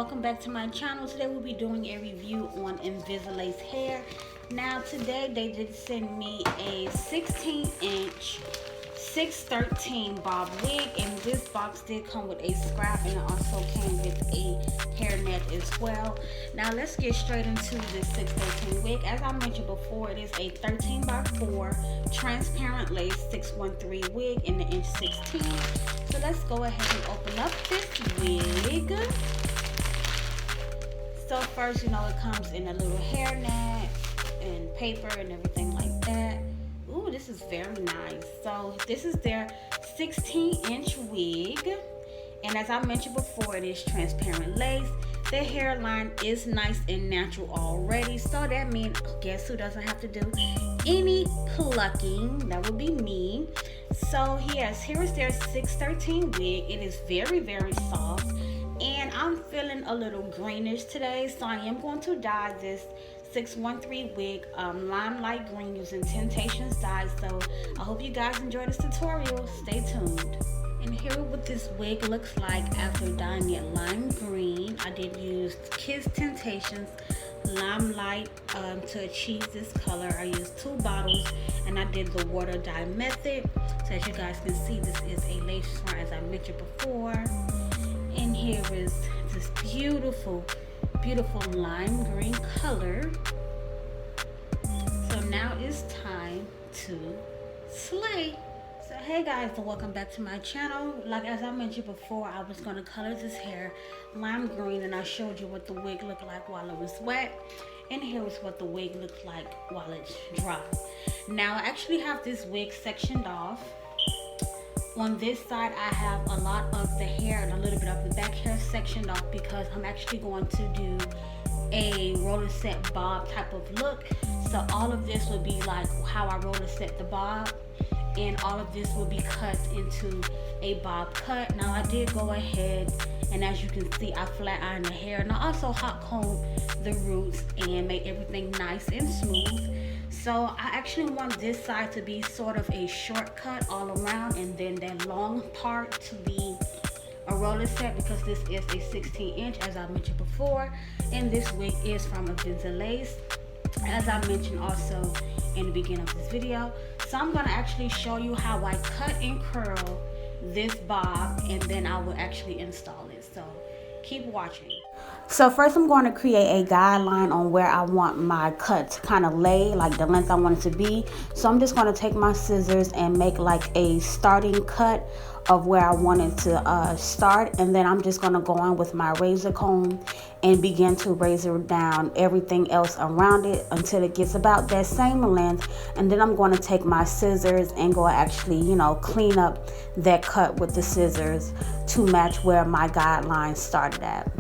welcome back to my channel. Today we'll be doing a review on Invisilace hair. Now today they did send me a 16-inch 613 bob wig, and this box did come with a scrap and it also came with a hairnet as well. Now let's get straight into this 613 wig. As I mentioned before, it is a 13x4 transparent lace 613 wig in the inch 16. So let's go ahead and open up this wig. So first, it comes in a little hairnet and paper and everything like that. Ooh, this is very nice. So this is their 16-inch wig, and as I mentioned before, it is transparent lace. The hairline is nice and natural already, so that means guess who doesn't have to do any plucking? That would be me. So yes, here is their 613 wig. It is very, very soft, and I'm feeling a little greenish today, so I am going to dye this 613 wig limelight green using Temptations dye. So I hope you guys enjoy this tutorial. Stay tuned. And here what this wig looks like after dyeing it lime green. I did use Kiss Temptations limelight to achieve this color. I used 2 bottles and I did the water dye method. So as you guys can see, this is a lace front as I mentioned before. And here is this beautiful lime green color. So now it's time to slay. So hey guys, and welcome back to my channel. Like as I mentioned before, I was going to color this hair lime green, and I showed you what the wig looked like while it was wet, and here is what the wig looked like while it's dry. Now I actually have this wig sectioned off. On this side, I have a lot of the hair and a little bit of the back hair sectioned off because I'm actually going to do a roller set bob type of look. So all of this would be like how I roller set the bob, and all of this will be cut into a bob cut. Now I did go ahead and, as you can see, I flat ironed the hair, and I also hot combed the roots and made everything nice and smooth. So I actually want this side to be sort of a shortcut all around, and then that long part to be a roller set because this is a 16-inch as I mentioned before, and this wig is from Invisilace as I mentioned also in the beginning of this video. So I'm going to actually show you how I cut and curl this bob, and then I will actually install it. So keep watching. So first I'm going to create a guideline on where I want my cut to kind of lay, like the length I want it to be. So I'm just going to take my scissors and make like a starting cut of where I want it to start, and then I'm just going to go on with my razor comb and begin to razor down everything else around it until it gets about that same length, and then I'm going to take my scissors and go actually clean up that cut with the scissors to match where my guideline started at.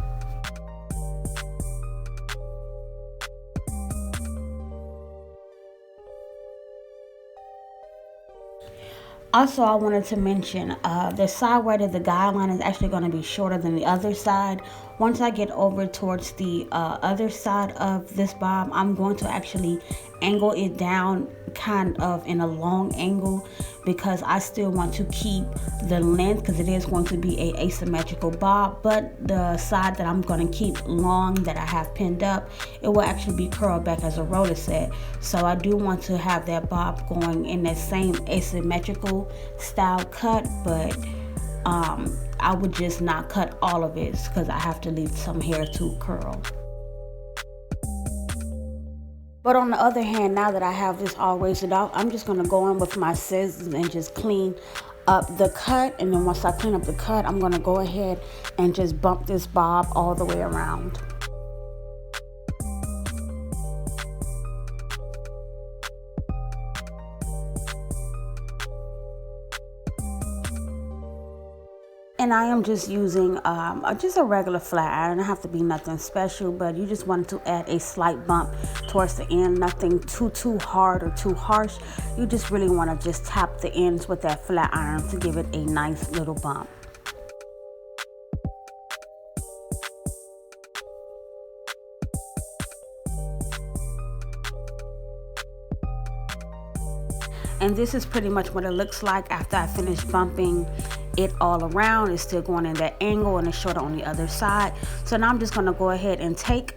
Also, I wanted to mention the side where the guideline is actually going to be shorter than the other side. Once I get over towards the other side of this bob, I'm going to actually angle it down kind of in a long angle because I still want to keep the length because it is going to be a asymmetrical bob, but the side that I'm going to keep long that I have pinned up, it will actually be curled back as a roller set. So I do want to have that bob going in that same asymmetrical style cut, but I would just not cut all of it because I have to leave some hair to curl. But on the other hand, now that I have this all razored off, I'm just going to go in with my scissors and just clean up the cut. And then once I clean up the cut, I'm going to go ahead and just bump this bob all the way around. And I am just using just a regular flat iron. It doesn't have to be nothing special, but you just want to add a slight bump towards the end, nothing too hard or too harsh. You just really want to just tap the ends with that flat iron to give it a nice little bump. And this is pretty much what it looks like after I finish bumping it all around. It's still going in that angle, and it's shorter on the other side. So now I'm just going to go ahead and take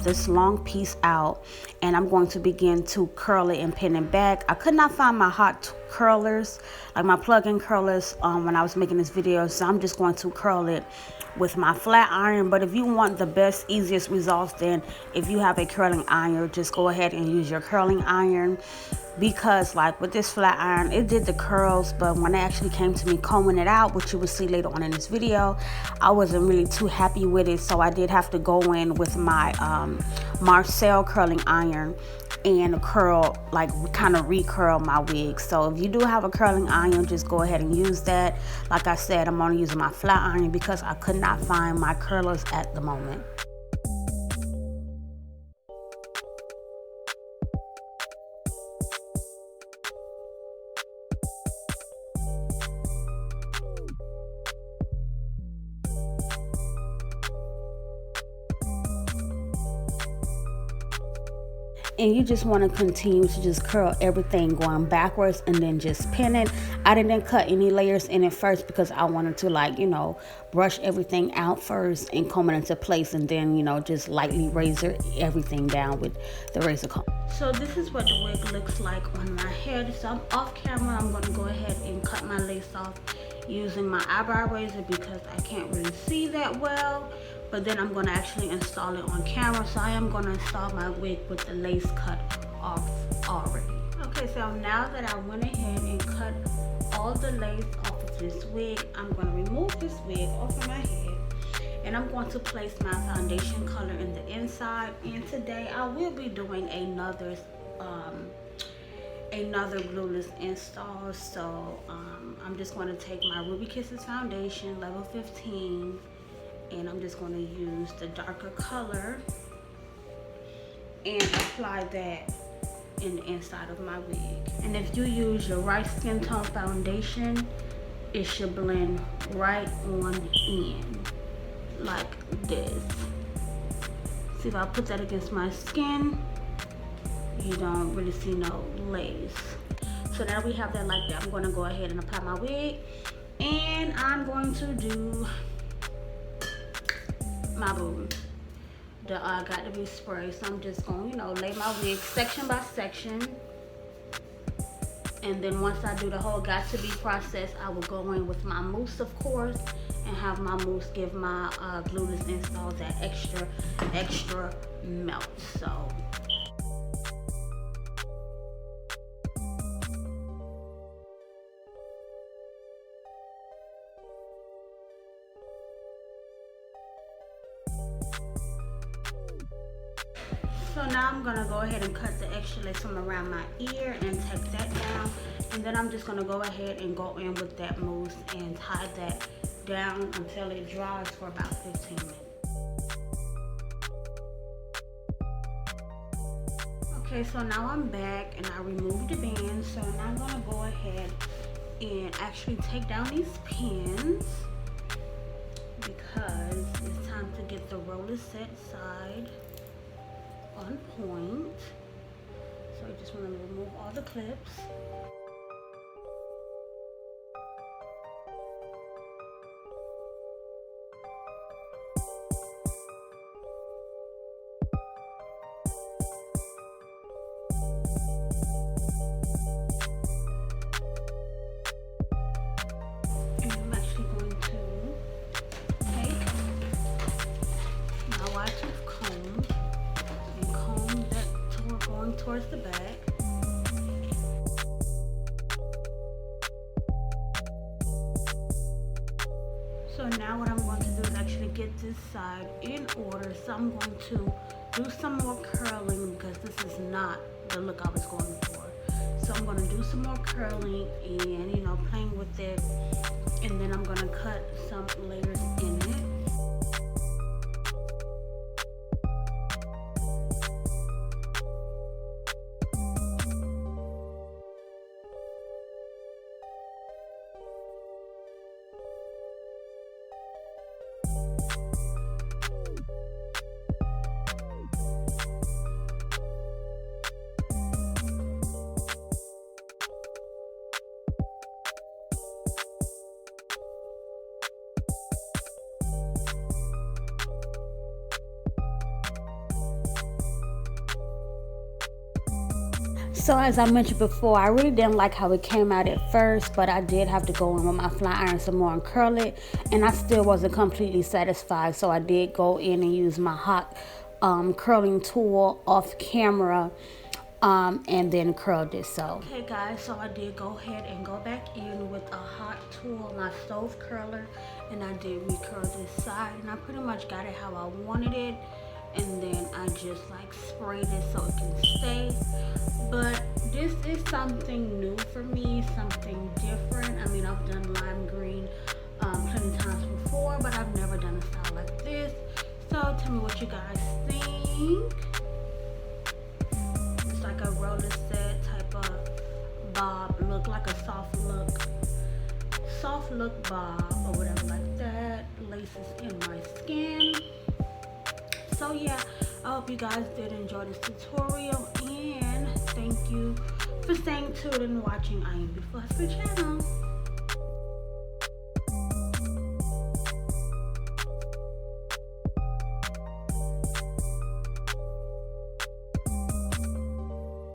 this long piece out, and I'm going to begin to curl it and pin it back. I could not find my hot curlers, like my plug-in curlers, when I was making this video, so I'm just going to curl it with my flat iron. But if you want the best, easiest results, then if you have a curling iron, just go ahead and use your curling iron, because like with this flat iron, it did the curls, but when it actually came to me combing it out, which you will see later on in this video, I wasn't really too happy with it. So I did have to go in with my Marcel curling iron and curl, like kind of recurl my wig. So if you do have a curling iron, just go ahead and use that. Like I said, I'm only using my flat iron because I could not find my curlers at the moment. And you just want to continue to just curl everything going backwards and then just pin it. I didn't cut any layers in it first because I wanted to, like, you know, brush everything out first and comb it into place, and then, you know, just lightly razor everything down with the razor comb. So this is what the wig looks like on my head. So I'm off camera. I'm going to go ahead and cut my lace off using my eyebrow razor because I can't really see that well. But then I'm going to actually install it on camera. So I am going to install my wig with the lace cut off already. Okay, so now that I went ahead and cut all the lace off of this wig, I'm going to remove this wig off of my head. And I'm going to place my foundation color in the inside. And today I will be doing another glueless install. So I'm just going to take my Ruby Kisses foundation, level 15. And I'm just going to use the darker color and apply that in the inside of my wig. And if you use your right skin tone foundation, it should blend right on in like this. See, if I put that against my skin, you don't really see no lace. So now we have that like that. I'm going to go ahead and apply my wig, and I'm going to do my boo, the got to be spray. So I'm just going to, you know, lay my wig section by section, and then once I do the whole got to be process, I will go in with my mousse, of course, and have my mousse give my glueless install that extra melt. So now I'm going to go ahead and cut the extra lace from around my ear and take that down. And then I'm just going to go ahead and go in with that mousse and tie that down until it dries for about 15 minutes. Okay, so now I'm back and I removed the band. So now I'm going to go ahead and actually take down these pins because it's time to get the roller set side on point. So I just want to remove all the clips. And I'm actually going to take my wide tooth comb going towards the back. So now what I'm going to do is actually get this side in order. So I'm going to do some more curling because this is not the look I was going for. So I'm going to do some more curling and, you know, playing with it, and then I'm going to cut some layers in it. So as I mentioned before, I really didn't like how it came out at first, but I did have to go in with my flat iron some more and curl it, and I still wasn't completely satisfied, so I did go in and use my hot curling tool off camera, and then curled it. So okay guys, so I did go ahead and go back in with a hot tool, my stove curler, and I did recurl this side, and I pretty much got it how I wanted it, and then I just like sprayed it so it can stay. But this is something new for me, something different. I mean, I've done lime green plenty times before, but I've never done a style like this. So tell me what you guys think. It's like a roller set type of bob look, like a soft look bob or whatever like that. Laces in my skin. So yeah, I hope you guys did enjoy this tutorial, and thank you for staying tuned and watching I Am Beautiful Husband channel.